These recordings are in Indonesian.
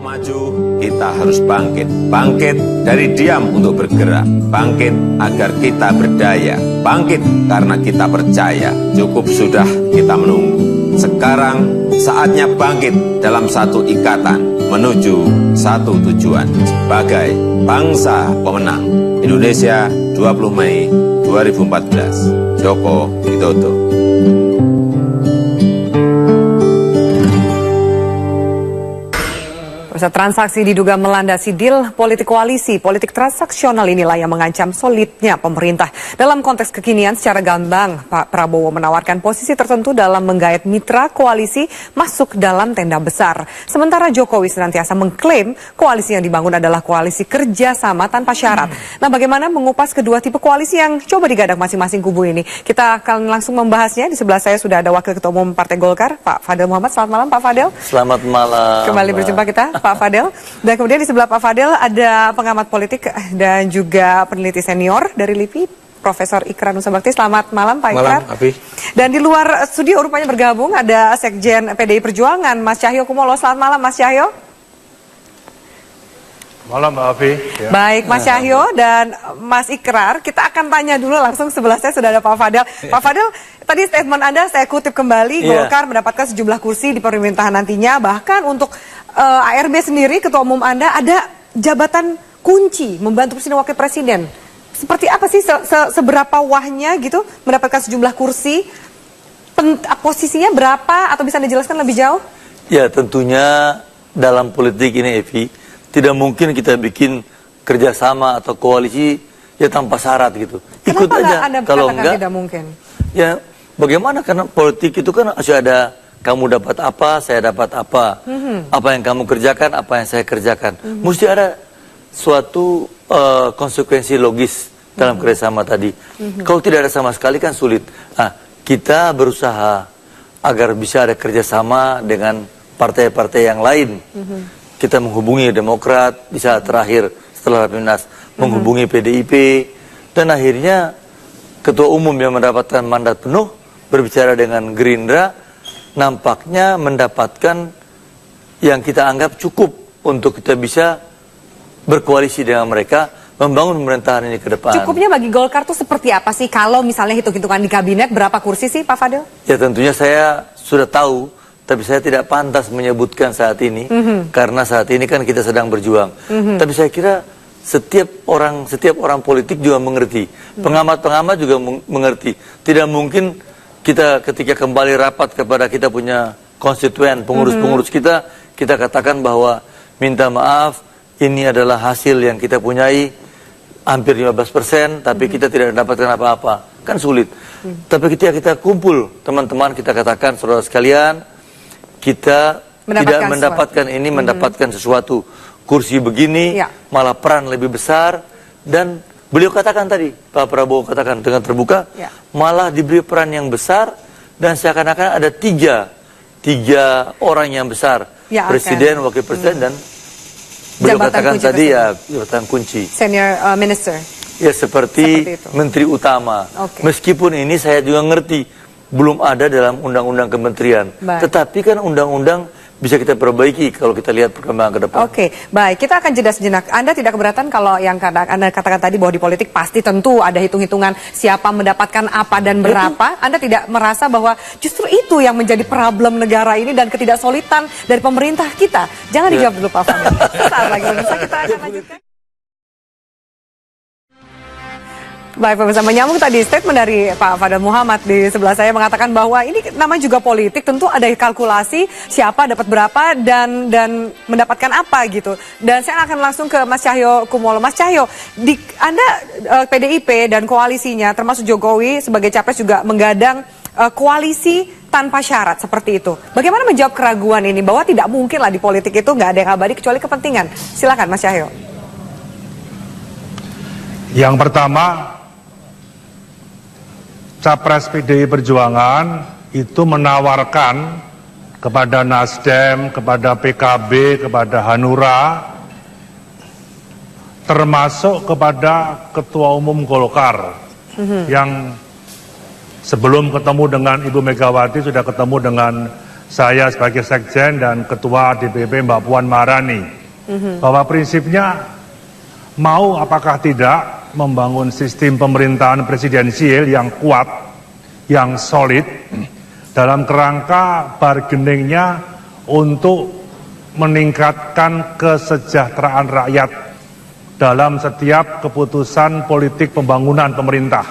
mau maju, kita harus bangkit. Bangkit dari diam untuk bergerak. Bangkit agar kita berdaya. Bangkit karena kita percaya. Cukup sudah kita menunggu. Sekarang saatnya bangkit dalam satu ikatan menuju satu tujuan. Sebagai bangsa pemenang. Indonesia 20 Mei 2014. Joko Widodo. Transaksi diduga melandasi deal politik koalisi. Politik transaksional inilah yang mengancam solidnya pemerintah. Dalam konteks kekinian, secara gamblang, Pak Prabowo menawarkan posisi tertentu dalam menggait mitra koalisi masuk dalam tenda besar. Sementara Jokowi senantiasa mengklaim koalisi yang dibangun adalah koalisi kerjasama tanpa syarat. Nah, bagaimana mengupas kedua tipe koalisi yang coba digadang masing-masing kubu ini? Kita akan langsung membahasnya. Di sebelah saya sudah ada Wakil Ketua Umum Partai Golkar, Pak Fadel Muhammad. Selamat malam, Pak Fadel. Selamat malam. Kembali berjumpa kita, Pak Fadel. Dan kemudian di sebelah Pak Fadel ada pengamat politik dan juga peneliti senior dari LIPI, Profesor Ikrar Nusa Bakti. Selamat malam, Pak Ikrar. Malam, Abi. Dan di luar studio rupanya bergabung ada Sekjen PDI Perjuangan, Mas Cahyo Kumolo. Selamat malam, Mas Cahyo. Malam, Mbak Afi. Ya. Baik, Mas Cahyo dan Mas Ikrar, kita akan tanya dulu langsung. Sebelah saya sudah ada Pak Fadel. Pak Fadel, tadi statement Anda saya kutip kembali, Golkar mendapatkan sejumlah kursi di pemerintahan nantinya. Bahkan untuk ARB sendiri, Ketua Umum Anda, ada jabatan kunci membantu Presiden Wakil Presiden. Seperti apa sih, seberapa wahnya gitu mendapatkan sejumlah kursi? Posisinya berapa atau bisa Anda jelaskan lebih jauh? Ya, tentunya dalam politik ini, Evi, tidak mungkin kita bikin kerjasama atau koalisi ya tanpa syarat gitu. Ikut aja. Anda kalau enggak, tidak mungkin. Ya, bagaimana? Karena politik itu kan harus ada kamu dapat apa, saya dapat apa. Apa yang kamu kerjakan, apa yang saya kerjakan. Mesti ada suatu konsekuensi logis dalam kerjasama tadi. Kalau tidak ada sama sekali kan sulit. Nah, kita berusaha agar bisa ada kerjasama dengan partai-partai yang lain. Kita menghubungi Demokrat, bisa terakhir setelah Rapimnas menghubungi PDIP, dan akhirnya Ketua Umum yang mendapatkan mandat penuh berbicara dengan Gerindra, nampaknya mendapatkan yang kita anggap cukup untuk kita bisa berkoalisi dengan mereka, membangun pemerintahan ini ke depan. Cukupnya bagi Golkar itu seperti apa sih? Kalau misalnya hitung-hitungan di kabinet, berapa kursi sih Pak Fadel? Ya tentunya saya sudah tahu, tapi saya tidak pantas menyebutkan saat ini, karena saat ini kan kita sedang berjuang. Tapi saya kira setiap orang politik juga mengerti, pengamat-pengamat juga mengerti. Tidak mungkin kita ketika kembali rapat kepada kita punya konstituen, pengurus-pengurus kita katakan bahwa minta maaf, ini adalah hasil yang kita punyai hampir 15%, tapi kita tidak mendapatkan apa-apa. Kan sulit. Tapi ketika kita kumpul, teman-teman, kita katakan, saudara sekalian, kita tidak mendapatkan ini, mendapatkan sesuatu kursi begini, malah peran lebih besar. Dan beliau katakan tadi, Pak Prabowo katakan dengan terbuka, malah diberi peran yang besar, dan seakan-akan ada tiga orang yang besar, Presiden, Wakil Presiden, dan beliau katakan tadi jabatan kunci, Senior Minister. Ya seperti Menteri Utama. Meskipun ini saya juga ngerti belum ada dalam undang-undang kementerian. Tetapi kan undang-undang bisa kita perbaiki kalau kita lihat perkembangan ke depan. Oke, baik. Kita akan jeda sejenak. Anda tidak keberatan kalau yang Anda katakan tadi bahwa di politik pasti tentu ada hitung-hitungan siapa mendapatkan apa dan berapa. Anda tidak merasa bahwa justru itu yang menjadi problem negara ini dan ketidaksolidan dari pemerintah kita? Jangan dijawab dulu Pak Fadel. Saat lagi pemirsa kita akan lanjutkan. Baik, pemirsa, menyambung tadi statement dari Pak Fadel Muhammad di sebelah saya mengatakan bahwa ini namanya juga politik, tentu ada kalkulasi siapa dapat berapa dan mendapatkan apa gitu. Dan saya akan langsung ke Mas Cahyo Kumolo. Mas Cahyo, Anda PDIP dan koalisinya termasuk Jokowi sebagai capres juga menggadang koalisi tanpa syarat seperti itu. Bagaimana menjawab keraguan ini bahwa tidak mungkin lah di politik itu nggak ada yang abadi kecuali kepentingan? Silakan Mas Cahyo. Yang pertama, Capres PDI Perjuangan itu menawarkan kepada Nasdem, kepada PKB, kepada Hanura, termasuk kepada Ketua Umum Golkar yang sebelum ketemu dengan Ibu Megawati sudah ketemu dengan saya sebagai Sekjen dan Ketua DPP Mbak Puan Maharani, bahwa prinsipnya mau apakah tidak membangun sistem pemerintahan presidensial yang kuat, yang solid, dalam kerangka bargainingnya untuk meningkatkan kesejahteraan rakyat dalam setiap keputusan politik pembangunan pemerintah.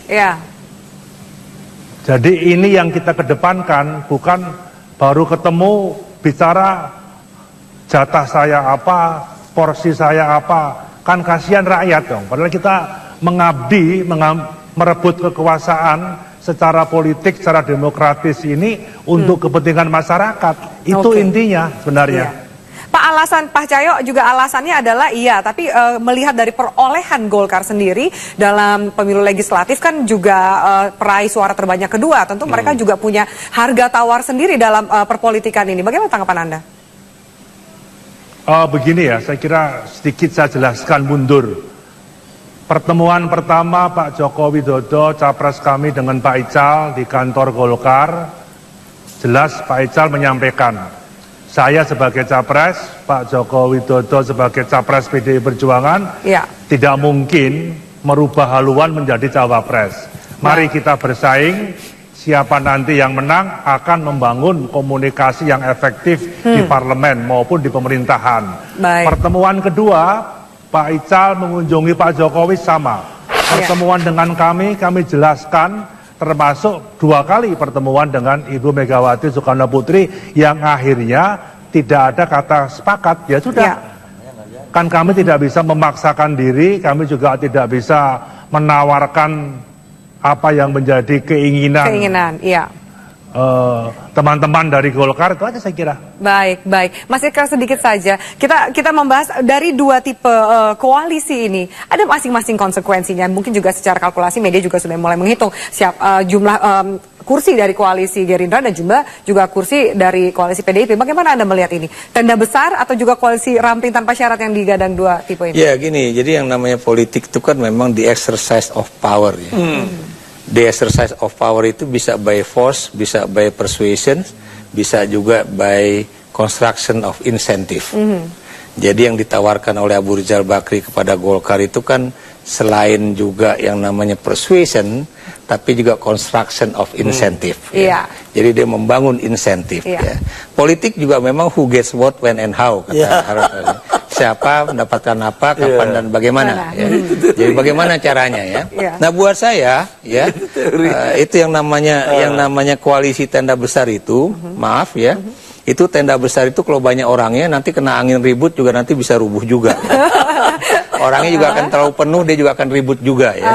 Ya. Jadi ini yang kita kedepankan, bukan baru ketemu bicara jatah saya apa, porsi saya apa, kan kasihan rakyat dong. Padahal kita mengabdi, merebut kekuasaan secara politik, secara demokratis ini untuk kepentingan masyarakat. Itu intinya sebenarnya. Iya. Pak, Pak Cahyo juga alasannya adalah iya, tapi melihat dari perolehan Golkar sendiri dalam pemilu legislatif kan juga peraih suara terbanyak kedua. Tentu mereka juga punya harga tawar sendiri dalam perpolitikan ini. Bagaimana tanggapan Anda? Begini ya, saya kira sedikit saya jelaskan mundur. Pertemuan pertama Pak Joko Widodo, capres kami dengan Pak Ical di kantor Golkar, jelas Pak Ical menyampaikan, saya sebagai capres, Pak Joko Widodo sebagai capres PDI Perjuangan, tidak mungkin merubah haluan menjadi cawapres. Mari kita bersaing, siapa nanti yang menang akan membangun komunikasi yang efektif di parlemen maupun di pemerintahan. Pertemuan kedua, Pak Ical mengunjungi Pak Jokowi sama. Pertemuan dengan kami jelaskan, termasuk 2 kali pertemuan dengan Ibu Megawati Soekarno Putri yang akhirnya tidak ada kata sepakat. Ya sudah, kan kami tidak bisa memaksakan diri, kami juga tidak bisa menawarkan apa yang menjadi keinginan teman-teman dari Golkar. Itu aja saya kira. Baik. Masih sedikit saja. Kita membahas dari 2 tipe koalisi ini. Ada masing-masing konsekuensinya. Mungkin juga secara kalkulasi media juga sudah mulai menghitung jumlah kursi dari koalisi Gerindra dan juga kursi dari koalisi PDIP. Bagaimana Anda melihat ini? Tenda besar atau juga koalisi ramping tanpa syarat yang digadang 2 tipe ini? Ya gini, jadi yang namanya politik itu kan memang the exercise of power ya. The exercise of power itu bisa by force, bisa by persuasion, bisa juga by construction of incentive. Jadi yang ditawarkan oleh Abu Rizal Bakri kepada Golkar itu kan selain juga yang namanya persuasion, tapi juga construction of incentive. Jadi dia membangun insentif. Politik juga memang who gets what, when and how. Siapa mendapatkan apa, kapan dan bagaimana. Jadi bagaimana caranya ya. Nah buat saya ya itu yang namanya koalisi tenda besar itu, maaf ya. Itu tenda besar itu kalau banyak orangnya nanti kena angin ribut juga nanti bisa rubuh juga. Orangnya juga akan terlalu penuh, dia juga akan ribut juga ya.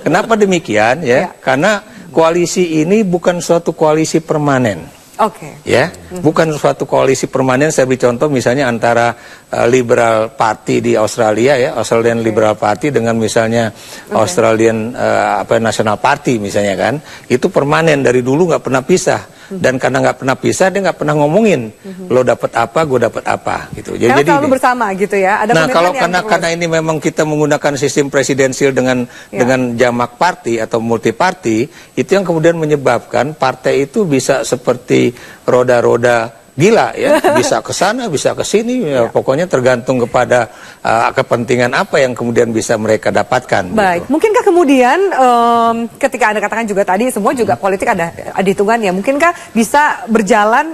Kenapa demikian ya? Karena koalisi ini bukan suatu koalisi permanen. Ya, bukan suatu koalisi permanen. Saya beri contoh misalnya antara Liberal Party di Australia ya, Australian Liberal Party dengan misalnya Australian National Party misalnya kan, itu permanen dari dulu nggak pernah pisah. Dan karena nggak pernah pisah, dia nggak pernah ngomongin lo dapat apa, gue dapat apa gitu. Jadi selalu bersama gitu ya. Ada kalau karena ini memang kita menggunakan sistem presidensial dengan jamak party atau multi party, itu yang kemudian menyebabkan partai itu bisa seperti roda-roda gila ya, bisa ke sana, bisa ke sini, pokoknya tergantung kepada kepentingan apa yang kemudian bisa mereka dapatkan. Baik, gitu. Mungkinkah kemudian ketika Anda katakan juga tadi semua juga politik ada hitungannya, mungkinkah bisa berjalan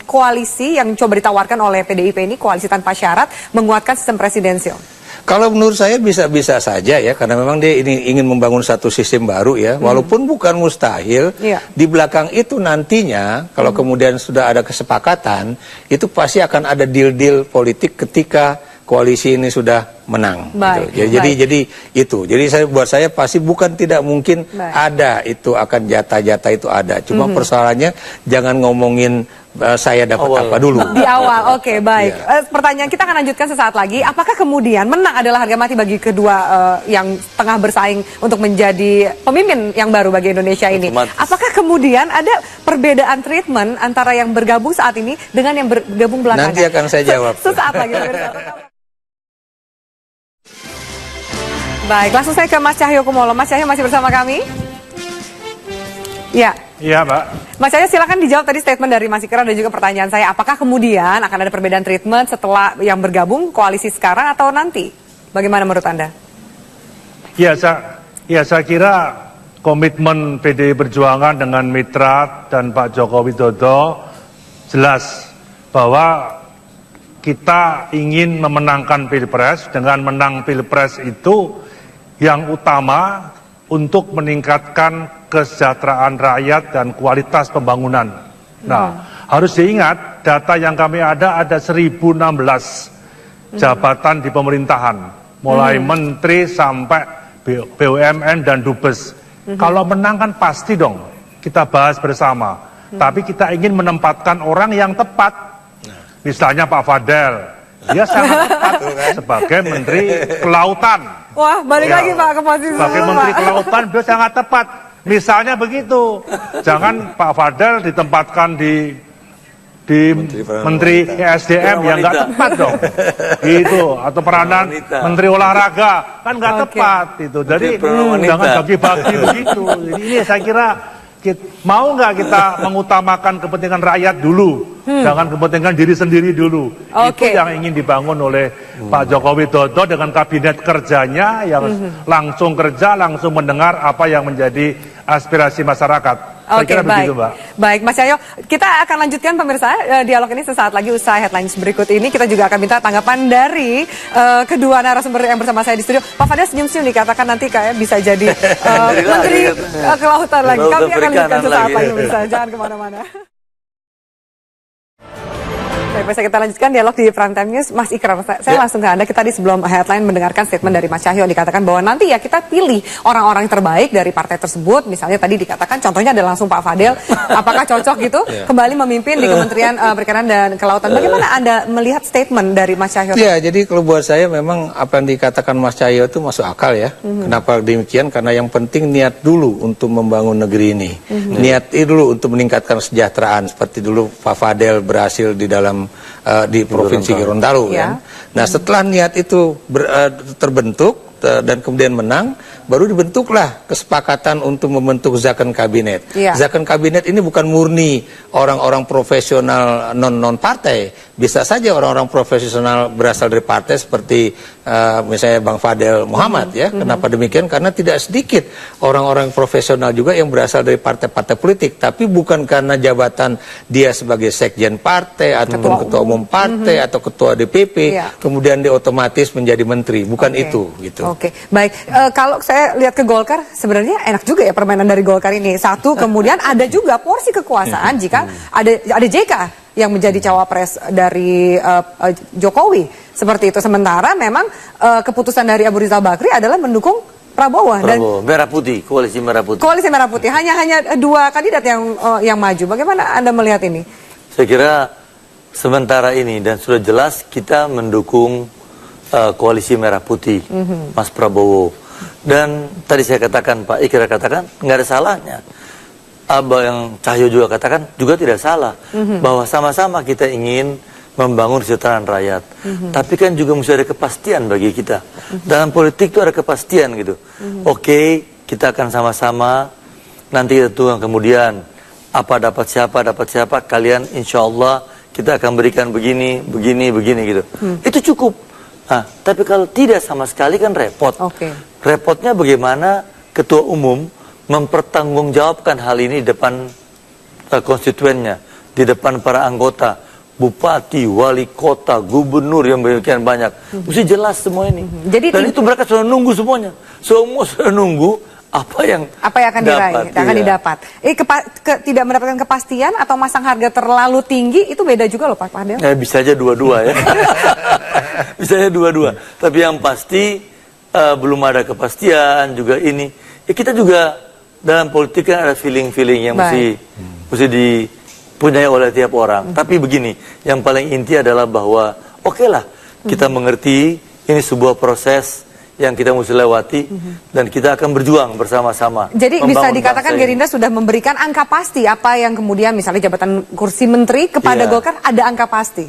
koalisi yang coba ditawarkan oleh PDIP ini, koalisi tanpa syarat, menguatkan sistem presidensial? Kalau menurut saya bisa-bisa saja ya, karena memang dia ini ingin membangun satu sistem baru ya, walaupun bukan mustahil, di belakang itu nantinya kalau kemudian sudah ada kesepakatan, itu pasti akan ada deal-deal politik ketika koalisi ini sudah menang. Gitu. Jadi itu. Jadi buat saya pasti bukan tidak mungkin ada itu akan jatah-jatah itu ada. Cuma persoalannya jangan ngomongin saya dapat apa dulu. Di awal, baik. Pertanyaan kita akan lanjutkan sesaat lagi. Apakah kemudian menang adalah harga mati bagi kedua yang tengah bersaing untuk menjadi pemimpin yang baru bagi Indonesia ini? Apakah kemudian ada perbedaan treatment antara yang bergabung saat ini dengan yang bergabung belakangan? Nanti akan saya jawab. Sesaat lagi. Baik, langsung saya ke Mas Cahyo Kumolo. Mas Cahyo masih bersama kami? Ya. Iya, Pak. Mas Cahyo silakan dijawab tadi statement dari Mas Ikrar dan juga pertanyaan saya. Apakah kemudian akan ada perbedaan treatment setelah yang bergabung koalisi sekarang atau nanti? Bagaimana menurut Anda? Ya, saya kira komitmen PDI Perjuangan dengan mitra dan Pak Joko Widodo jelas bahwa kita ingin memenangkan Pilpres. Dengan menang Pilpres itu yang utama untuk meningkatkan kesejahteraan rakyat dan kualitas pembangunan. Nah, harus diingat data yang kami ada 1.016 jabatan di pemerintahan, mulai menteri sampai BUMN dan Dubes. Kalau menang kan pasti dong kita bahas bersama. Tapi kita ingin menempatkan orang yang tepat. Misalnya Pak Fadel, dia sangat tepat sebagai Menteri Kelautan. Wah, balik lagi Pak ke posisi sebagai dulu, Menteri Pak. Kelautan beliau sangat tepat. Misalnya begitu. Jangan Pak Fadel ditempatkan di Menteri SDM yang nggak tepat dong. Gitu. Atau peranan Menteri Olahraga kan nggak tepat itu. Jadi jangan bagi-bagi begitu. Jadi ini saya kira mau nggak kita mengutamakan kepentingan rakyat dulu, jangan kepentingan diri sendiri dulu. Itu yang ingin dibangun oleh Pak Joko Widodo dengan kabinet kerjanya yang langsung kerja, langsung mendengar apa yang menjadi aspirasi masyarakat. Saya kira begitu, Mbak. Baik, Mas Cahyo, kita akan lanjutkan pemirsa dialog ini sesaat lagi usai headlines berikut ini. Kita juga akan minta tanggapan dari kedua narasumber yang bersama saya di studio. Pak Fadel senyum-senyum dikatakan nanti kayak bisa jadi Menteri Kelautan lagi. Kami akan lanjutkan sesaat lagi, pemirsa. Jangan kemana-mana. Baik, kita lanjutkan dialog di Prime Time News. Mas Ikrar, saya langsung ke Anda. Kita tadi sebelum headline mendengarkan statement dari Mas Cahyo dikatakan bahwa nanti ya kita pilih orang-orang terbaik dari partai tersebut. Misalnya tadi dikatakan contohnya ada langsung Pak Fadel. Apakah cocok gitu kembali memimpin di Kementerian Perikanan dan Kelautan? Bagaimana Anda melihat statement dari Mas Cahyo? Ya, jadi kalau buat saya memang apa yang dikatakan Mas Cahyo itu masuk akal ya. Kenapa demikian? Karena yang penting niat dulu untuk membangun negeri ini. Niat dulu untuk meningkatkan kesejahteraan. Seperti dulu Pak Fadel berhasil di dalam di Provinsi Gorontalo kan. Nah, setelah niat itu terbentuk dan kemudian menang, baru dibentuklah kesepakatan untuk membentuk Zakon Kabinet. Zakon Kabinet ini bukan murni orang-orang profesional non partai, bisa saja orang-orang profesional berasal dari partai seperti misalnya Bang Fadel Muhammad ya. Kenapa demikian? Karena tidak sedikit orang-orang profesional juga yang berasal dari partai-partai politik, tapi bukan karena jabatan dia sebagai sekjen partai ataupun ketua umum partai atau ketua DPP, kemudian dia otomatis menjadi menteri, bukan itu gitu. Oke, baik. Kalau saya lihat ke Golkar, sebenarnya enak juga ya permainan dari Golkar ini. Satu, kemudian ada juga porsi kekuasaan jika ada JK yang menjadi cawapres dari Jokowi. Seperti itu. Sementara memang keputusan dari Abu Rizal Bakri adalah mendukung Prabowo. Dan Merah Putih, Koalisi Merah Putih. Koalisi Merah Putih. Hanya dua kandidat yang maju. Bagaimana Anda melihat ini? Saya kira sementara ini dan sudah jelas kita mendukung Koalisi Merah Putih, Mas Prabowo. Dan tadi saya katakan, Pak Ikrar katakan, nggak ada salahnya. Abang yang Cahyo juga katakan, juga tidak salah. Bahwa sama-sama kita ingin membangun kesejahteraan rakyat. Tapi kan juga mesti ada kepastian bagi kita. Dalam politik itu ada kepastian gitu. Oke, kita akan sama-sama, nanti kita tunggu kemudian, apa dapat siapa, kalian insya Allah kita akan berikan begini gitu. Itu cukup. Nah, tapi kalau tidak sama sekali kan repot. Repotnya bagaimana ketua umum mempertanggungjawabkan hal ini di depan konstituennya, di depan para anggota, bupati, wali kota, gubernur yang demikian banyak. Mesti jelas semua ini. Dan itu mereka sudah nunggu semuanya. Semua sudah nunggu apa yang akan diraih, akan didapat. Tidak mendapatkan kepastian atau masang harga terlalu tinggi itu beda juga loh Pak Fadel. Ya, bisa aja dua-dua ya. Bisa aja dua-dua. Tapi yang pasti belum ada kepastian juga ini. Ya, kita juga dalam politik kan ada feeling-feeling yang mesti dipunyai oleh tiap orang. Tapi begini, yang paling inti adalah bahwa oke lah kita mengerti ini sebuah proses yang kita mesti lewati dan kita akan berjuang bersama-sama. Jadi bisa dikatakan Gerindra sudah memberikan angka pasti apa yang kemudian misalnya jabatan kursi menteri kepada Golkar ada angka pasti.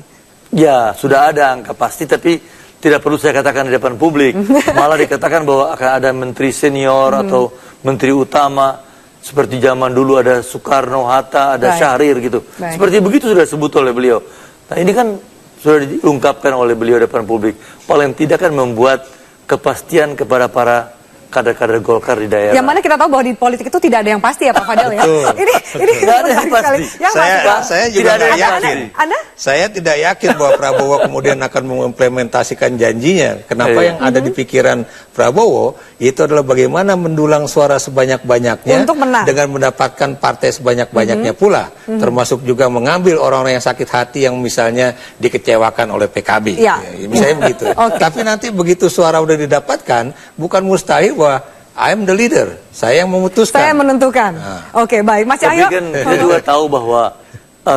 Ya, sudah ada angka pasti tapi tidak perlu saya katakan di depan publik. Malah dikatakan bahwa akan ada menteri senior atau menteri utama. seperti zaman dulu ada Soekarno, Hatta, ada Baik. Syahrir gitu. Baik. Seperti begitu sudah disebut oleh beliau. Nah ini kan sudah diungkapkan oleh beliau di depan publik. Paling tidak kan membuat kepastian kepada para kader-kader Golkar di daerah. Yang mana kita tahu bahwa di politik itu tidak ada yang pasti ya Pak Fadel ya. Betul. Ini Nggak ada yang menarik sekali. pasti. Yang Saya pasti. juga Tidak ada nggak yang yakin. Anda? Saya tidak yakin bahwa Prabowo kemudian akan mengimplementasikan janjinya. Kenapa Iya. yang ada di pikiran Prabowo itu adalah bagaimana mendulang suara sebanyak-banyaknya Untuk menang. dengan mendapatkan partai sebanyak-banyaknya pula, termasuk juga mengambil orang-orang yang sakit hati yang misalnya dikecewakan oleh PKB. Iya. Ya, misalnya begitu. Oke. Tapi nanti begitu suara udah didapatkan, bukan mustahil bahwa I'm the leader, saya yang memutuskan. Saya menentukan. Oke, baik. Mas Tapi Cahyo. kan kita juga tahu bahwa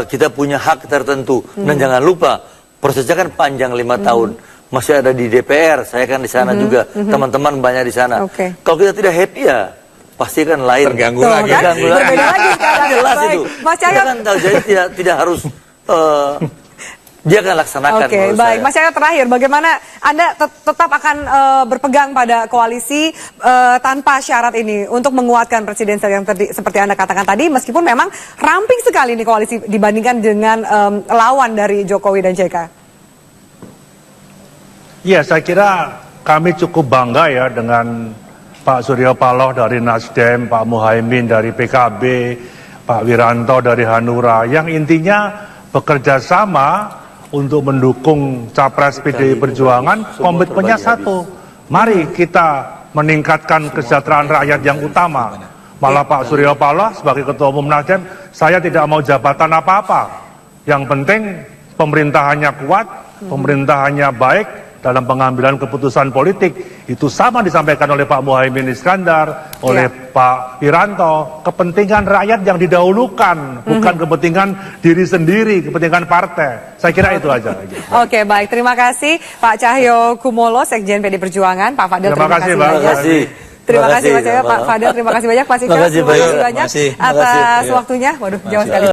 kita punya hak tertentu. Dan jangan lupa, prosesnya kan panjang 5 tahun. Masih ada di DPR, saya kan di sana juga. Teman-teman banyak di sana. Oke. Kalau kita tidak happy ya, pasti kan lain. Terganggu Tuh, lagi. kan? Terganggu lagi. Berbeda lagi sekarang. Jelas Baik. itu. Mas Kita Cahyo. kan tahu, jadi tidak harus dia akan laksanakan. Oke, menurut baik. saya. Mas Cahyo terakhir, bagaimana Anda tetap akan berpegang pada koalisi tanpa syarat ini untuk menguatkan presidensial yang seperti Anda katakan tadi, meskipun memang ramping sekali nih koalisi dibandingkan dengan lawan dari Jokowi dan JK? Ya, saya kira kami cukup bangga ya dengan Pak Surya Paloh dari Nasdem, Pak Muhaimin dari PKB, Pak Wiranto dari Hanura, yang intinya bekerja sama untuk mendukung Capres PDI Perjuangan. Komitmennya satu, mari kita meningkatkan kesejahteraan rakyat yang utama. Malah Pak Surya Paloh sebagai Ketua Umum Nasdem, saya tidak mau jabatan apa-apa. Yang penting pemerintahannya kuat, pemerintahannya baik dalam pengambilan keputusan politik. Itu sama disampaikan oleh Pak Muhaimin Iskandar, oleh Pak Wiranto. Kepentingan rakyat yang didahulukan, bukan kepentingan diri sendiri, kepentingan partai. Saya kira itu aja. Oke, baik. Terima kasih Pak Cahyo Kumolo, Sekjen PD Perjuangan. Pak Fadel, terima kasih Mbak. banyak. Terima kasih. Terima kasih Mas Cahyo, Pak Fadel, terima kasih banyak. Pak Sikap, terima kasih banyak Terima kasih. atas waktunya. Waduh, jauh sekali.